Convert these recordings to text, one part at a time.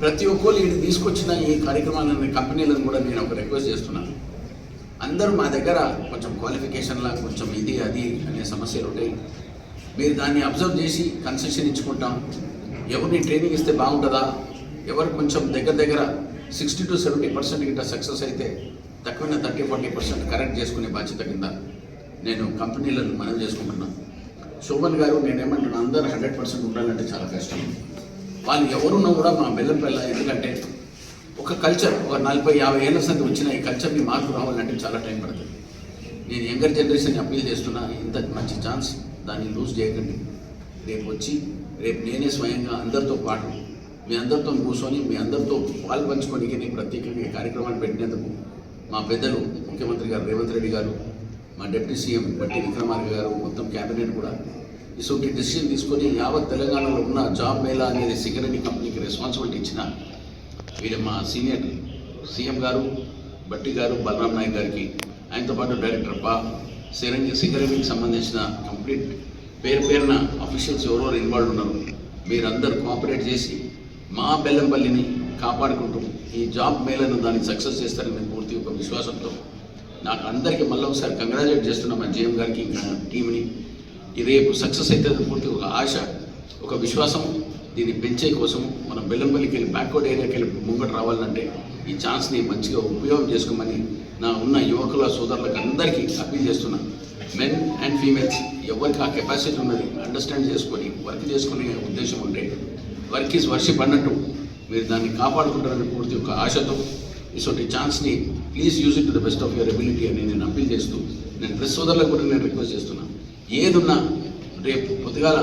ప్రతి ఒక్కరు ఇది తీసుకొచ్చిన ఈ కార్యక్రమాలను కంపెనీలను కూడా నేను ఒక రిక్వెస్ట్ చేస్తున్నాను. అందరూ మా దగ్గర కొంచెం క్వాలిఫికేషన్లా కొంచెం ఇది అది అనే సమస్యలు ఉంటాయి. మీరు దాన్ని అబ్జర్వ్ చేసి కన్సెషన్ ఇచ్చుకుంటాం. ఎవరిని ట్రైనింగ్ ఇస్తే బాగుంటుందా, ఎవరు కొంచెం దగ్గర 60 to 70% గిట్ట సక్సెస్ అయితే తక్కువైన 30-40% కరెక్ట్ చేసుకునే బాధ్యత కింద నేను కంపెనీలను మనవి చేసుకుంటున్నాను. శోభన్ గారు, నేనేమంటున్నాను, అందరూ 100% ఉండాలంటే చాలా కష్టం. వాళ్ళు ఎవరున్నా కూడా మా బెల్లంపల్లి, ఎందుకంటే ఒక కల్చర్ ఒక 40-50 ఏళ్ళ సంది వచ్చిన ఈ కల్చర్ని మార్పు రావాలంటే చాలా టైం పడుతుంది. నేను యంగర్ జనరేషన్ని అప్పీల్ చేస్తున్నా, ఇంత మంచి ఛాన్స్ దాన్ని లూజ్ చేయకండి. రేపు నేనే స్వయంగా అందరితో పాటు మీ అందరితో కూర్చొని మీ అందరితో పాలు పంచుకోనికి ప్రత్యేకంగా ఈ కార్యక్రమాన్ని పెట్టినందుకు మా పెద్దలు ముఖ్యమంత్రి గారు రేవంత్ రెడ్డి గారు, మా డిప్యూటీ సీఎం బట్టి విక్రమార్క గారు, మొత్తం క్యాబినెట్ కూడా ఇటువంటి డెసిషన్ తీసుకొని యావత్ తెలంగాణలో ఉన్న జాబ్ మేళా అనేది సింగరేణి కంపెనీకి రెస్పాన్సిబిలిటీ ఇచ్చిన వీళ్ళ మా సీనియర్ సీఎం గారు బట్టి గారు, బలరాం నాయక్ గారికి, ఆయనతో పాటు డైరెక్టర్ సింగరేణికి సంబంధించిన కంప్లీట్ పేరున అఫీషియల్స్ ఎవరెవరు ఇన్వాల్వ్ ఉన్నారు, మీరందరూ కోఆపరేట్ చేసి మా బెల్లంపల్లిని కాపాడుకుంటూ ఈ జాబ్ మేళను దాన్ని సక్సెస్ చేస్తారని పూర్తి ఒక విశ్వాసంతో నాకు అందరికీ మళ్ళీ ఒకసారి కంగ్రాచులేట్ చేస్తున్నా మా జీఎం గారికి, ఇంకా టీంని. ఈ రేపు సక్సెస్ అయితే పూర్తి ఒక ఆశ, ఒక విశ్వాసం. దీన్ని పెంచే కోసం మనం బెల్లంపల్లికి వెళ్ళి బ్యాక్వర్డ్ ఏరియాకి వెళ్ళి ముంగట రావాలంటే ఈ ఛాన్స్ని మంచిగా ఉపయోగం చేసుకోమని నా ఉన్న యువకుల సోదరులకు అందరికీ అప్పీల్ చేస్తున్నా. మెన్ అండ్ ఫీమేల్స్ ఎవరికి ఆ కెపాసిటీ ఉన్నది అండర్స్టాండ్ చేసుకొని వర్క్ చేసుకునే ఉద్దేశం ఉంటే వర్క్ ఈజ్ వర్షిప్ అన్నట్టు మీరు దాన్ని కాపాడుకుంటారని పూర్తి ఒక ఆశతో ఇటువంటి ఛాన్స్ని please use it to the best of your ability అని నేను అప్పీల్ చేస్తూ, నేను ప్రెస్ సోదరులకు కూడా నేను రిక్వెస్ట్ చేస్తున్నాను. ఏదున్నా రేపు పొద్దుగాల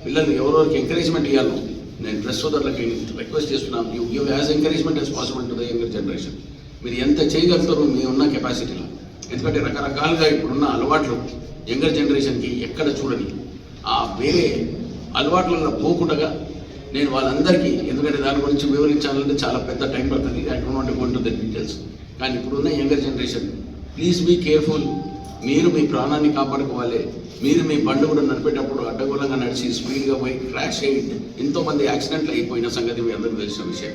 పిల్లలు ఎవరెవరికి ఎంకరేజ్మెంట్ ఇవ్వాలో నేను ప్రెస్ సోదరులకి రిక్వెస్ట్ చేస్తున్నాను. You give as encouragement as possible to the younger generation. మీరు ఎంత చేయగలుగుతారో మీ ఉన్న కెపాసిటీలో, ఎందుకంటే రకరకాలుగా ఇప్పుడున్న అలవాట్లు యంగర్ జనరేషన్కి ఎక్కడ చూడని ఆ వేరే అలవాట్లలో పోకుండా నేను వాళ్ళందరికీ, ఎందుకంటే దాని గురించి వివరించాలంటే చాలా పెద్ద టైం పడుతుంది, I don't want to go into the details. కానీ ఇప్పుడున్న younger generation please be careful. మీరు మీ ప్రాణాన్ని కాపాడుకోవాలి. మీరు మీ బండి కూడా నడిపేటప్పుడు అడ్డగోళంగా నడిచి స్పీడ్గా పోయి క్రాష్ అయ్యి ఎంతోమంది యాక్సిడెంట్లు అయిపోయిన సంగతి మీ అందరికీ తెలిసిన విషయం.